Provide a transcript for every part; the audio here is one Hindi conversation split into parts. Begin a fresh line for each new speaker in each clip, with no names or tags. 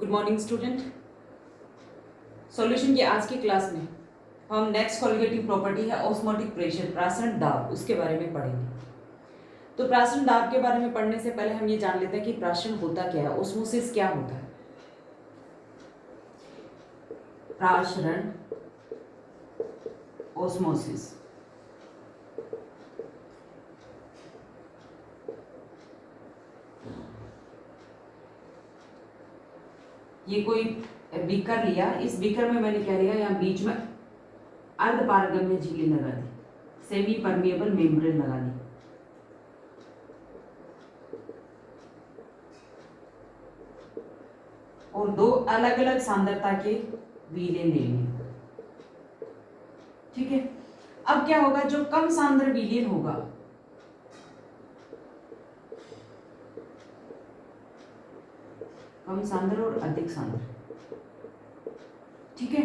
Good morning student. सॉल्यूशन की आज की क्लास में हम नेक्स्ट कॉलिगेटिव प्रॉपर्टी है ऑस्मोटिक प्रेशर, प्रासरण दाब, उसके बारे में पढ़ेंगे। तो प्रासरण दाब के बारे में पढ़ने से पहले हम ये जान लेते हैं कि प्रासरण होता क्या है, ऑस्मोसिस क्या होता है। प्रासरण ऑस्मोसिस ये कोई बीकर लिया, इस बीकर में मैंने क्या लिया, यहाँ बीच में अर्धपारगम्य झिल्ली लगा दी, सेमी परमिएबल मेम्ब्रेन लगा दी। और दो अलग अलग सांद्रता के विलयन ले लिए। ठीक है, अब क्या होगा, जो कम सांद्र विलयन होगा, कम सांद्र और अधिक सांद्र, ठीक है,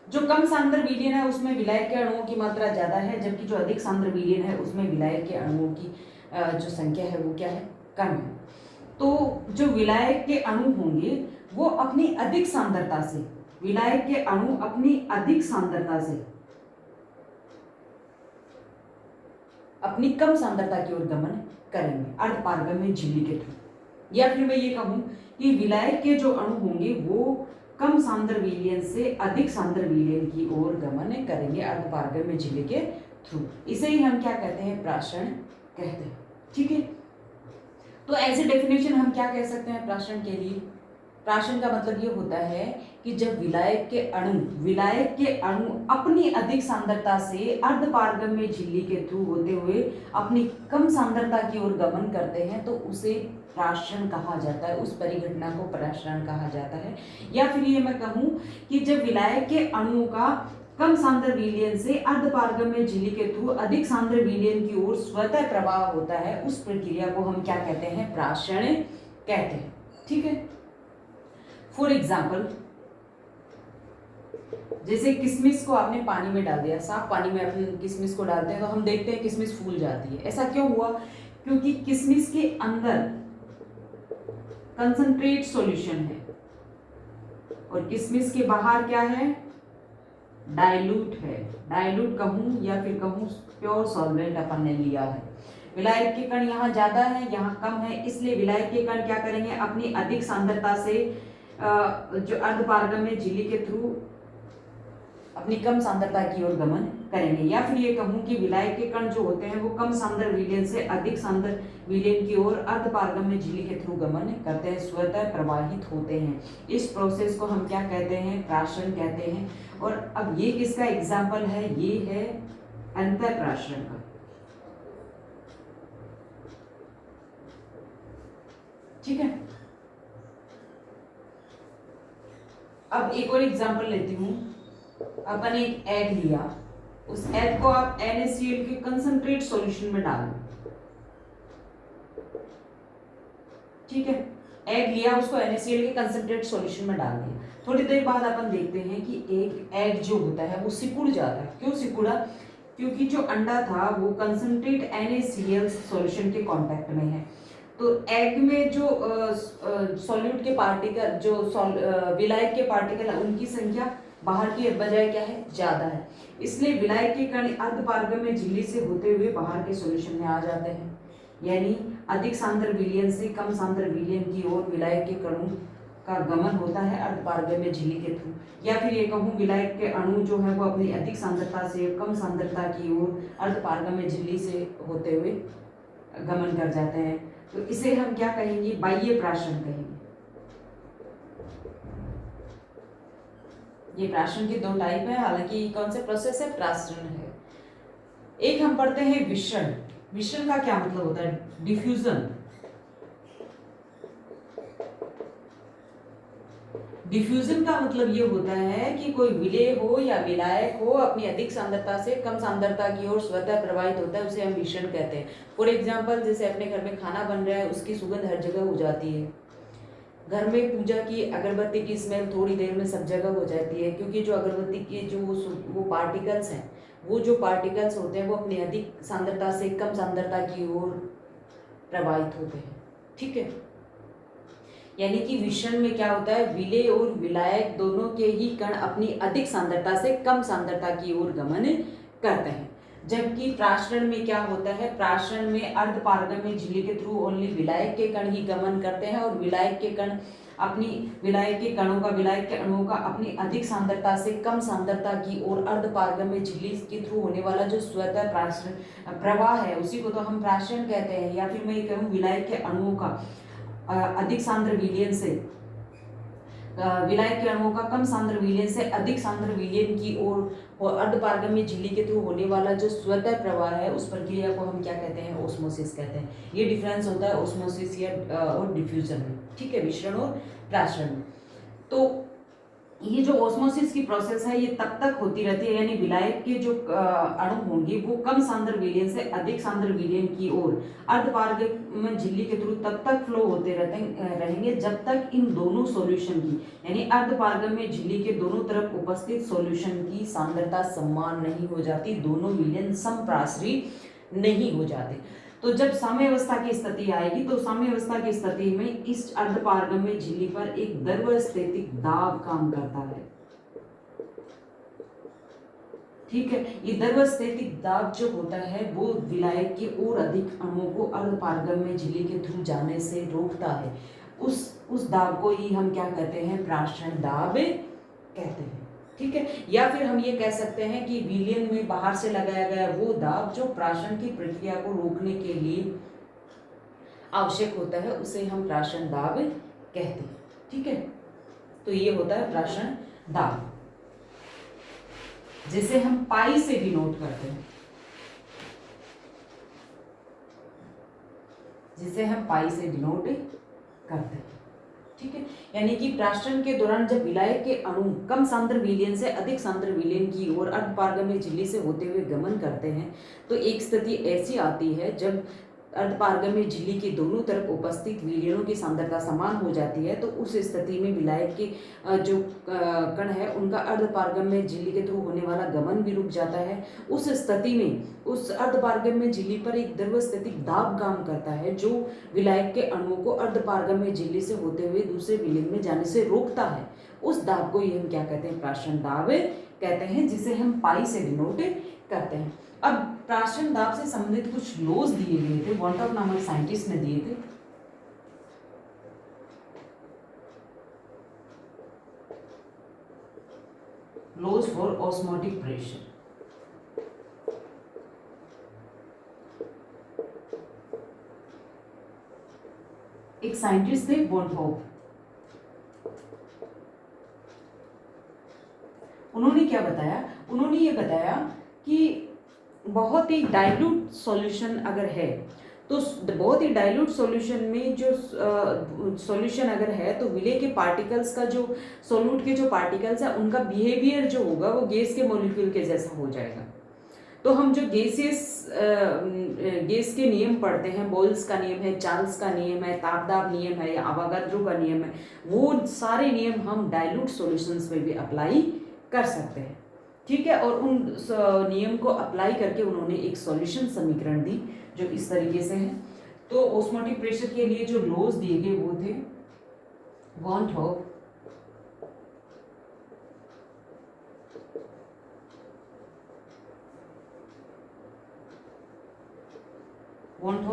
जो कम सांद्र विलयन है उसमें विलायक के अणुओं की मात्रा ज्यादा है, जबकि जो अधिक सांद्र विलयन है उसमें विलायक के अणुओं की जो संख्या है वो क्या है, कम है। तो जो विलायक के अणु होंगे वो अपनी अधिक सांद्रता से, विलायक के अणु अपनी अधिक सांद्रता से अपनी कम सांद्रता की ओर गमन करेंगे अर्धपारगम्य झिल्ली के थ्रू। या फिर मैं ये कहूं कि विलायक के जो अणु होंगे वो कम सांद्र विलयन से अधिक सांद्र विलयन की ओर गमन करेंगे अर्धपारगम्य झिल्ली के थ्रू। इसे ही हम क्या कहते हैं, प्रासरण कहते हैं। ठीक है, तो ऐसे डेफिनेशन हम क्या कह सकते हैं प्रासरण के लिए। प्रासरण का मतलब ये होता है कि जब विलायक के अणु अपनी अधिक सांद्रता से अर्धपारगम्य झिल्ली के थ्रू होते हुए अपनी कम सांद्रता की ओर गमन करते हैं तो उसे प्रासरण कहा जाता है, उस परिघटना को प्रासरण कहा जाता है। या फिर ये मैं कहूं कि जब विलायक के अणुओं का कम सांद्र विलयन से अर्धपारगम्य झिल्ली के थ्रू अधिक सांद्र विलयन की ओर स्वतः प्रवाह होता है, उस प्रक्रिया को हम क्या कहते हैं, प्रासरण कहते हैं। ठीक है, फॉर एग्जाम्पल जैसे किशमिश को आपने पानी में डाल दिया, साफ पानी में अपन किशमिश को डालते हैं तो हम देखते हैं किशमिश फूल जाती है। ऐसा क्यों हुआ, क्योंकि किशमिश के अंदर कंसंट्रेट सॉल्यूशन है और किशमिश के बाहर क्या है, डाइल्यूट है। डाइल्यूट कहूं या फिर कहूं प्योर सॉल्वेंट अपन ने लिया है। विलायक के कण यहाँ ज्यादा है, यहाँ कम है, इसलिए विलायक के कण क्या करेंगे, अपनी अधिक सांद्रता से जो अर्धपारगम्य झिल्ली के थ्रू अपनी कम सांद्रता की ओर गमन करेंगे। या फिर ये कहूं कि विलायक के कण जो होते हैं वो कम सांद्र विलयन से अधिक सांद्र विलयन की ओर अर्धपारगम्य झिल्ली के थ्रू गमन करते हैं, स्वतः प्रवाहित होते हैं। इस प्रोसेस को हम क्या कहते हैं, प्रासरण कहते हैं। और अब ये किसका एग्जाम्पल है, ये है अंतःप्रासरण का। ठीक है, अब एक और एग्जाम्पल लेती हूं। अपन एक एग लिया, उस एग को आप NaCl के कंसंट्रेट सॉल्यूशन में डाल दो। ठीक है, एग लिया, उसको NaCl के कंसंट्रेट सॉल्यूशन में डाल दिया। थोड़ी देर बाद अपन देखते हैं कि एक एग जो होता है वो सिकुड़ जाता है। क्यों सिकुड़ा, क्योंकि जो अंडा था वो कंसंट्रेट NaCl सॉल्यूशन के कांटेक्ट में है। तो एग में जो सॉल्यूट के पार्टिकल, जो विलायक के पार्टिकल, उनकी संख्या बाहर की बजाय क्या है, ज्यादा है। इसलिए विलायक के कण अर्धपारगम्य झिल्ली से होते हुए बाहर के सॉल्यूशन में आ जाते हैं। यानी अधिक सांद्र विलयन से कम सांद्र विलयन की ओर विलायक के कणों का गमन होता है अर्धपारगम्य झिल्ली के थ्रू। या फिर ये कहूँ विलायक के अणु जो है वो अपनी अधिक सांद्रता से कम सांद्रता की ओर अर्धपारगम्य झिल्ली से होते हुए गमन कर जाते हैं। तो इसे हम क्या कहेंगे, बाह्य प्रासरण कहेंगे। ये प्रासरण के दो टाइप है, हालांकि कौन से प्रोसेस है, प्रासरण है। एक हम पढ़ते हैं विषण। विषण का क्या मतलब होता है, डिफ्यूजन। डिफ्यूजन का मतलब ये होता है कि कोई विलेय हो या विलायक हो अपनी अधिक सांद्रता से कम सांद्रता की ओर स्वतः प्रवाहित होता है, उसे हम विषण कहते हैं। फॉर एग्जाम्पल जैसे अपने घर में खाना बन रहा है, उसकी सुगंध हर जगह हो जाती है। घर में पूजा की अगरबत्ती की स्मेल थोड़ी देर में सब जगह हो जाती है, क्योंकि जो अगरबत्ती के जो वो पार्टिकल्स हैं, वो जो पार्टिकल्स होते हैं वो अपनी अधिक सांद्रता से कम सांद्रता की ओर प्रवाहित होते हैं। ठीक है, यानी कि विषण में क्या होता है, विलेय और विलायक दोनों के ही कण अपनी अधिक सांद्रता से कम सांद्रता की ओर गमन करते हैं। जबकि प्राशरण में क्या होता है, प्राशरण में अर्धपारगम्य झिल्ली के थ्रू ओनली विलायक के कण ही गमन करते हैं और विलायक के कण अपनी विलायक के कणों का, विलायक के अणुओं का अपनी अधिक सांद्रता से कम सांद्रता की ओर अर्धपारगम्य झिल्ली के थ्रू होने वाला जो स्वतः प्राशरण प्रवाह है उसी को तो हम प्राशरण कहते हैं। या फिर मैं ये कहूँ विलायक के अणुओं का अधिक सांद्र विलयन से विलायक के अणुओं का कम सांद्र विलयन से अधिक सांद्र विलयन की ओर अर्धपारगम्य झिल्ली के थ्रू होने वाला जो स्वतः प्रवाह है उस प्रक्रिया को हम क्या कहते हैं, ओस्मोसिस कहते हैं। ये डिफरेंस होता है ओस्मोसिस या और डिफ्यूजन में, ठीक है, विषरण और प्राशरण में। तो ये जो ओस्मोसिस की प्रोसेस है ये तब तक होती रहती है, यानी विलायक के जो अणु होंगे वो कम सांद्र विलयन से अधिक सांद्र विलयन की ओर अर्धपारगम्य झिल्ली के थ्रू तब तक फ्लो होते रहेंगे जब तक इन दोनों सॉल्यूशन की, यानी अर्धपारगम्य झिल्ली के दोनों तरफ उपस्थित सॉल्यूशन की सांद्रता समान नहीं हो जाती, दोनों विलयन समप्रासरी नहीं हो जाते। तो जब साम्यावस्था की स्थिति आएगी तो साम्यावस्था की स्थिति में इस अर्धपारगम्य झिल्ली पर एक द्रवस्थैतिक दाब काम करता है, ठीक है। ये द्रवस्थैतिक दाब जो होता है वो विलायक के और अधिक अणुओं को अर्धपारगम्य झिल्ली के थ्रू जाने से रोकता है। उस दाब को ही हम क्या कहते हैं, प्राशरण दाब कहते हैं, ठीक है। या फिर हम ये कह सकते हैं कि विलयन में बाहर से लगाया गया वो दाब जो प्राशरण की प्रक्रिया को रोकने के लिए आवश्यक होता है उसे हम प्राशरण दाब कहते हैं, ठीक है। तो ये होता है प्राशरण दाब, जिसे हम पाई से डिनोट करते हैं, जिसे हम पाई से डिनोट करते हैं, ठीक है। यानी कि प्राशरण के दौरान जब विलायक के अणु कम सांद्र विलयन से अधिक सांद्र विलयन की ओर अर्धपारगम्य झिल्ली से होते हुए गमन करते हैं तो एक स्थिति ऐसी आती है जब अर्धपारगम्य झिल्ली के दोनों तरफ उपस्थित विलयनों की सांद्रता समान हो जाती है। तो उस स्थिति में विलायक के जो कण है उनका अर्धपारगम्य झिल्ली के थ्रू होने वाला गमन भी रुक जाता है। उस स्थिति में उस अर्धपारगम्य झिल्ली पर एक द्रवस्थैतिक दाब काम करता है जो विलायक के अणुओं को अर्धपारगम्य झिल्ली से होते हुए दूसरे विलयन में जाने से रोकता है। उस दाब को ही हम क्या कहते हैं, प्राशरण दाब कहते हैं, जिसे हम पाई से डिनोट करते हैं। अब प्राशरण दाब से संबंधित कुछ लॉज दिए गए थे, वॉन्टॉप नामक साइंटिस्ट ने दिए थे। Laws for osmotic pressure. एक साइंटिस्ट थे वॉन्टॉप, उन्होंने क्या बताया, उन्होंने ये बताया कि बहुत ही डाइल्यूट सॉल्यूशन अगर है तो बहुत ही डाइल्यूट सॉल्यूशन में जो सॉल्यूशन अगर है तो विलेय के पार्टिकल्स का जो सोल्यूट के जो पार्टिकल्स है उनका बिहेवियर जो होगा वो गैस के मॉलिक्यूल के जैसा हो जाएगा। तो हम जो गैस के नियम पढ़ते हैं, बॉयल्स का नियम है, चार्ल्स का नियम है, तापदाब नियम है या अवोगाद्रो का नियम है, वो सारे नियम हम डाइल्यूट सॉल्यूशंस में भी अप्लाई कर सकते हैं, ठीक है। और उन नियम को अप्लाई करके उन्होंने एक सॉल्यूशन समीकरण दी जो इस तरीके से है। तो ऑस्मोटिक प्रेशर के लिए जो लॉज दिए गए वो थे वॉन्टॉप,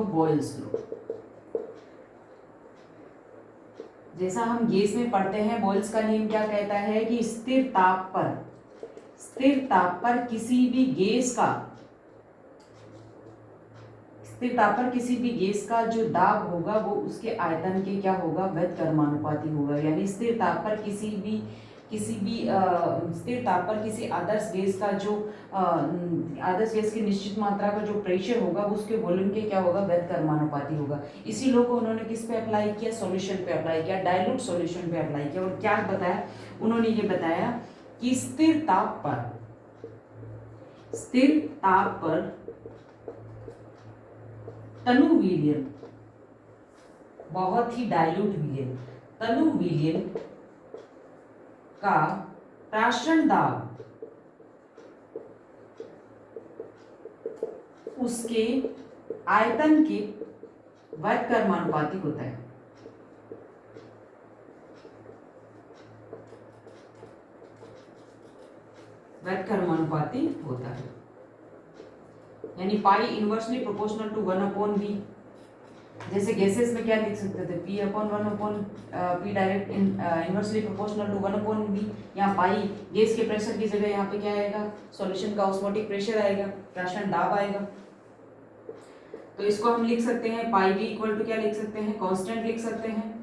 बॉयल्स लॉ। जैसा हम गैस में पढ़ते हैं, बॉयल्स का नियम क्या कहता है कि स्थिर ताप पर किसी भी गैस का जो दाब होगा वो उसके आयतन के क्या होगा, व्युत्क्रमानुपाती होगा। यानी स्थिर ताप पर किसी आदर्श गैस का जो आदर्श गैस की निश्चित मात्रा का जो प्रेशर होगा वो उसके वॉल्यूम के क्या होगा, व्युत्क्रमानुपाती होगा। इसी लॉ को उन्होंने किस पे अप्लाई किया, सॉल्यूशन पे अप्लाई किया, डाइल्यूट सॉल्यूशन पे अप्लाई किया। और क्या बताया उन्होंने, ये बताया कि स्थिर ताप पर तनु विलयन, बहुत ही डाइल्यूट विलयन, तनु विलयन का प्राशरण दाब उसके आयतन के व्युत्क्रमानुपाती होता है। व्युत्क्रमानुपाती होता है, यानी पाई इनवर्सली प्रोपोर्शनल टू 1/v। जैसे गैसेस में क्या लिख सकते थे, P/1/P direct inversely proportional to 1/v। यहाँ पाई गैस के प्रेशर की जगह यहाँ पे क्या आएगा, सॉल्यूशन का ऑस्मोटिक प्रेशर आएगा, प्राशन दाब आएगा। तो इसको हम लिख सकते हैं पाई v इक्वल टू क्या लिख सकते हैं, कांस्टेंट लिख सकते हैं।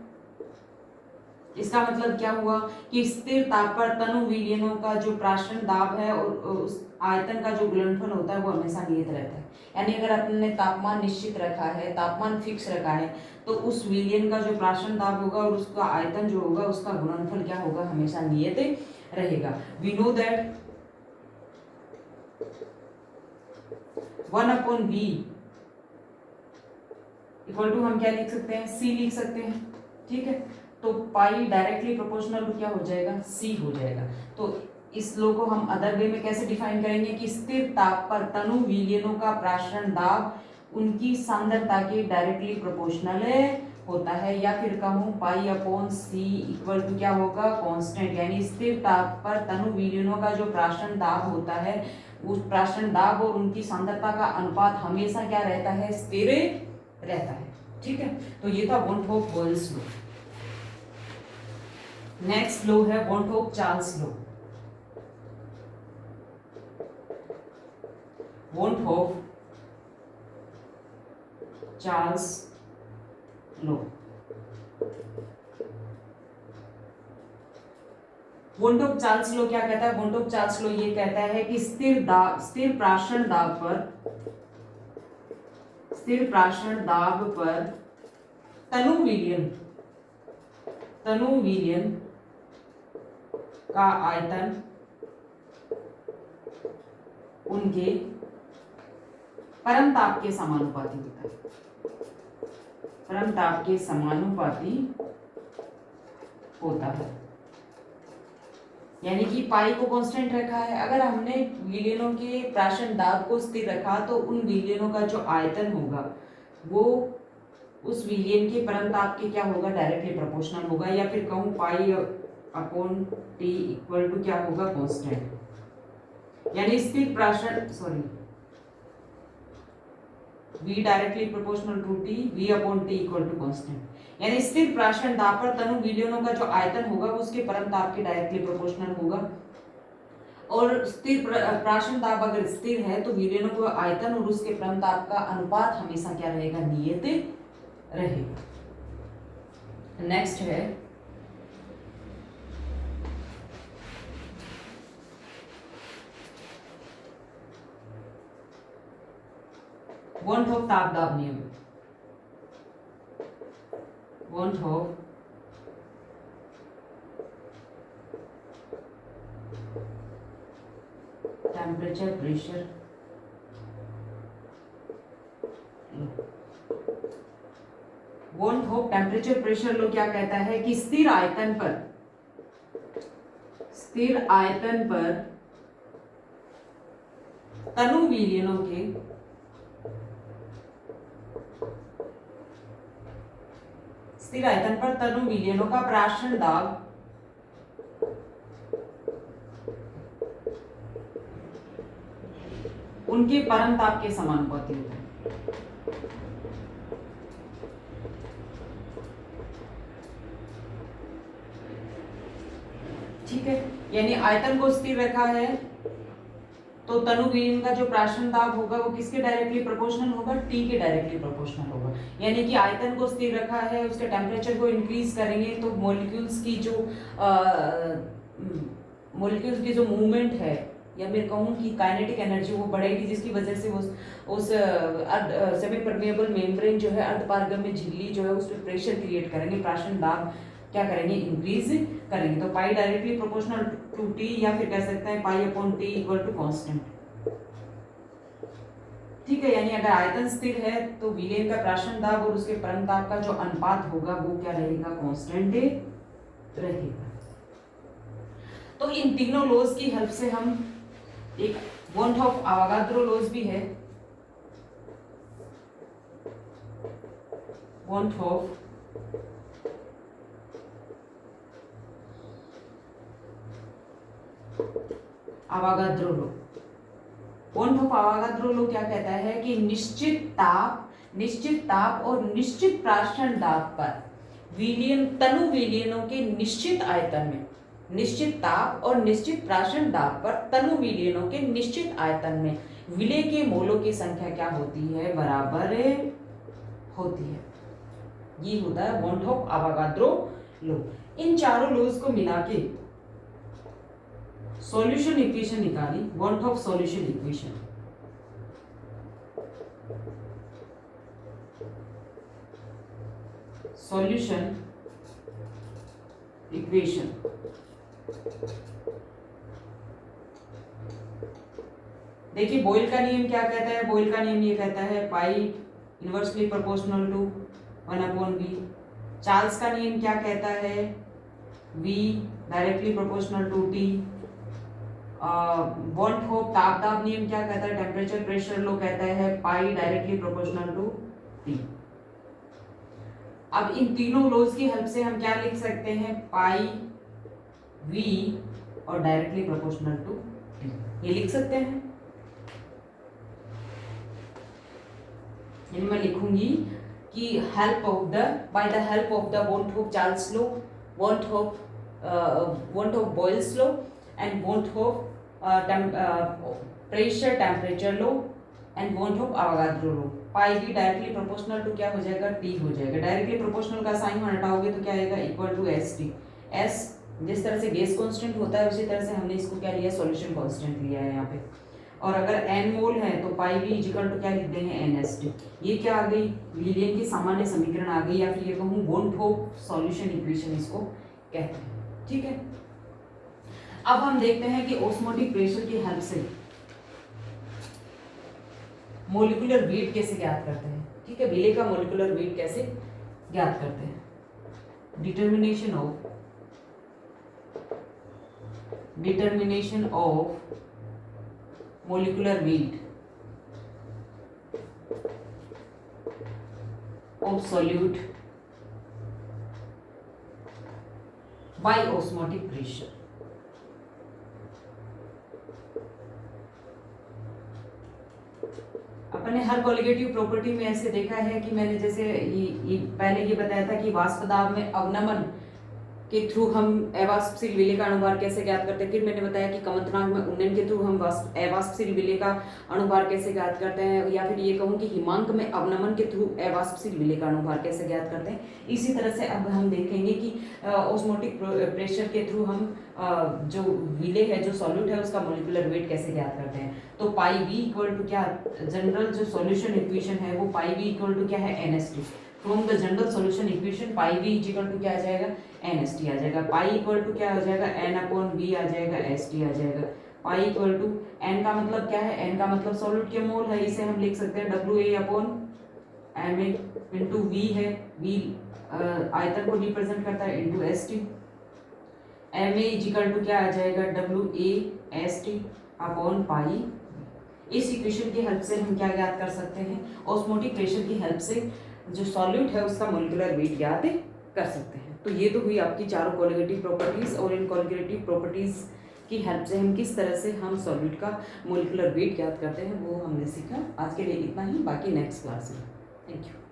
इसका मतलब क्या हुआ कि स्थिर ताप पर तनु विलयनों का जो प्राशन दाब है और उस आयतन का जो गुणनफल होता है वो हमेशा नियत रहता है। यानी अगर आपने तापमान निश्चित रखा है, तापमान फिक्स रखा है, तो उस विलयन का जो प्राशन दाब होगा और उसका आयतन जो होगा उसका गुणनफल क्या होगा, हमेशा नियत रहेगा। We know that 1/v equal to हम क्या लिख सकते हैं, c लिख सकते हैं। ठीक है, तो पाई डायरेक्टली प्रोपोर्शनल क्या हो जाएगा, c हो जाएगा। तो इस लो को हम अदर वे में कैसे डिफाइन करेंगे कि स्थिर ताप पर तनु विलयनों का प्राशन दाब उनकी सांद्रता के डायरेक्टली प्रोपोर्शनल होता है, या फिर कहूँ pi upon c equal to क्या होगा, कांस्टेंट। यानी स्थिर ताप पर तनु विलयनों का जो प्राशन दाब होता है उस प्राशन दाब और उनकी सांद्रता का अनुपात हमेशा क्या रहता है, स्थिर रहता है। ठीक है, तो ये था वॉन होप बॉयल्स लो। नेक्स्ट लो है वॉन होप चार्ल्स लो। वॉन होप चार्ल्स लो। वॉन होप चार्ल्स लो क्या कहता है, वॉन होप चार्ल्स लो ये कहता है कि स्थिर प्राशन दाब पर तनु विलयन का आयतन उनके परम ताप के समानुपाती होता है, परम ताप के समानुपाती होता है। यानी कि पाई को कांस्टेंट रखा है, अगर हमने विलयनों के प्राशन दाब को स्थिर रखा तो उन विलयनों का जो आयतन होगा वो उस विलयन के परम ताप के क्या होगा, डायरेक्टली प्रोपोर्शनल होगा, या फिर कहूँ pi upon T equal to क्या होगा, कांस्टेंट। यानी स्थिर प्राशन V directly proportional to T, V upon T equal to constant. यानी स्थिर प्राशन दाब पर तनु विलयनों का जो आयतन होगा वो उसके परम ताप के डायरेक्टली प्रोपोर्शनल होगा, और स्थिर प्राशन दाब अगर स्थिर है तो विलयनों का आयतन और उसके परम ताप का अनुपात हमेशा क्या रहेगा, नियत रहेगा। नेक्स्ट है वॉन होप ताप दाब नियम। Van't Hoff temperature pressure van't Hoff temperature pressure law क्या कहता है कि स्थिर आयतन पर तनु विलयनों के स्थिर आयतन पर तनु विलयनों का प्राशन दाब उनके परम ताप के समानुपाती होता है। ठीक है, यानी आयतन को स्थिर रखा है तो तनु विलयन का जो प्राशन दाब होगा वो किसके डायरेक्टली प्रोपोर्शनल होगा, T के डायरेक्टली प्रोपोर्शनल होगा। यानी कि आयतन को स्थिर रखा है, उसके टेम्परेचर को इंक्रीज करेंगे तो मॉलिक्यूल्स की जो मूवमेंट है, या मैं कहूँ कि काइनेटिक एनर्जी वो बढ़ेगी, जिसकी वजह से उस सेमी परमेबल मेम्ब्रेन जो है, अर्धपारगम्य झिल्ली जो है उस पर प्रेशर क्रिएट करेंगे, प्राशन दाब क्या करेंगे, इंक्रीज करेंगे। तो pi directly proportional to T, या फिर कह सकते हैं pi upon T equal to constant. ठीक है, यानी अगर आयतन स्थिर है तो विलयन का प्राशन दाब और उसके परम ताप का जो अनुपात होगा वो क्या रहेगा, कांस्टेंट रहेगा। तो इन तीनों लॉज की हेल्प से हम एक वॉन होप अवोगाद्रो लॉज भी है, वॉन होप Avogadro law. Want of Avogadro law क्या कहता है कि निश्चित ताप और निश्चित प्राशन दाब पर विलयन तनु विलयनों के निश्चित आयतन में, निश्चित ताप और निश्चित प्राशन दाब पर तनु विलयनों के निश्चित आयतन में विलय के मोलों की संख्या क्या होती है, बराबर होती है। ये होता है वॉन्ट ऑफ अवागाद्रो लो। इन चारों लॉज को मिला के सॉल्यूशन इक्वेशन निकाली, want of solution equation. Solution equation देखिए बॉयल का नियम क्या कहता है, बॉयल का नियम ये कहता है P inversely proportional to 1/v। Charles का नियम क्या कहता है, v directly proportional to t। Want of ताप नियम क्या कहता है, टेम्परेचर प्रेशर लो कहता है पाई डायरेक्टली प्रोपोर्शनल टू t। अब इन तीनों लॉज की हेल्प से हम क्या लिख सकते हैं, पाई v और डायरेक्टली प्रोपोर्शनल टू t, ये लिख सकते हैं। मैं लिखूंगी कि help of the by the help of the want of Charles law, want of Boyle's law and want of pressure temperature law and want of Avogadro law, P भी डायरेक्टली प्रोपोर्शनल टू क्या हो जाएगा, टी हो जाएगा। डायरेक्टली प्रोपोर्शनल का साइन हटाओगे तो क्या आएगा, equal to S T. S जिस तरह से गैस कांस्टेंट होता है उसी तरह से हमने इसको क्या लिया, सॉल्यूशन कांस्टेंट लिया है यहाँ पे। और अगर एन मोल है तो पाई भी इक्वल टू क्या लिख देंगे, एन एस टी। ये क्या आ गई, विलियन की सामान्य समीकरण आ गई, या फिर ये कहूँ वॉन्ट ऑफ सॉल्यूशन इक्वेशन इसको कहते हैं। ठीक है, अब हम देखते हैं कि ऑस्मोटिक प्रेशर की हेल्प से मोलिकुलर वेट कैसे ज्ञात करते हैं। ठीक है, विलय का मोलिकुलर वेट कैसे ज्ञात करते हैं। Determination of molecular weight of solute by osmotic pressure। अपने हर कोलिगेटिव प्रॉपर्टी में ऐसे देखा है कि मैंने जैसे पहले ये बताया था कि वाष्प दाब में अवनमन के थ्रू हम अवाष्पशील विलय का अणुभार कैसे ज्ञात करते हैं। फिर मैंने बताया कि कमंतनांक में उन्नयन के थ्रू हम अवाष्पशील विलय का अणुभार कैसे ज्ञात करते हैं, या फिर ये कहूँ कि हिमांक में अवनमन के थ्रू अवाष्पशील विलय का अणुभार कैसे ज्ञात करते हैं। इसी तरह से अब हम देखेंगे कि ऑस्मोटिक प्रेशर के थ्रू हम जो विलय है, जो सॉल्यूट है, उसका मोलिकुलर वेट कैसे ज्ञात करते हैं। तो पाई वी इक्वल टू क्या, जनरल जो सॉल्यूशन इक्वेशन है वो पाई वी इक्वल टू क्या है, NST. From the general solution equation pi V equal to क्या आ जाएगा, एनएसटी आ जाएगा। पाई इक्वल टू क्या हो जाएगा, एन अपॉन वी आ जाएगा, एसटी आ जाएगा। पाई इक्वल टू एन का मतलब क्या है, एन का मतलब सॉल्यूट के मोल है, इसे हम लिख सकते हैं W A upon M A into V है, वी आयतन को रिप्रेजेंट करता है, into S T. M A equal to क्या आ जाएगा, W A S T upon pi. इस इक्वेशन की हेल्प से हम क्या ज्ञात कर सकते हैं, ऑस्मोटिक प्रेशर की हेल्प से जो सॉल्यूट है उसका मोलिकुलर वेट ज्ञात कर सकते हैं। तो ये तो हुई आपकी चारों कोलिगेटिव प्रॉपर्टीज, और इन कोलिगेटिव प्रॉपर्टीज की हेल्प से हम किस तरह से हम सॉल्यूट का मोलिकुलर वेट ज्ञात करते हैं वो हमने सीखा। आज के लिए इतना ही, बाकी नेक्स्ट क्लास में। Thank you.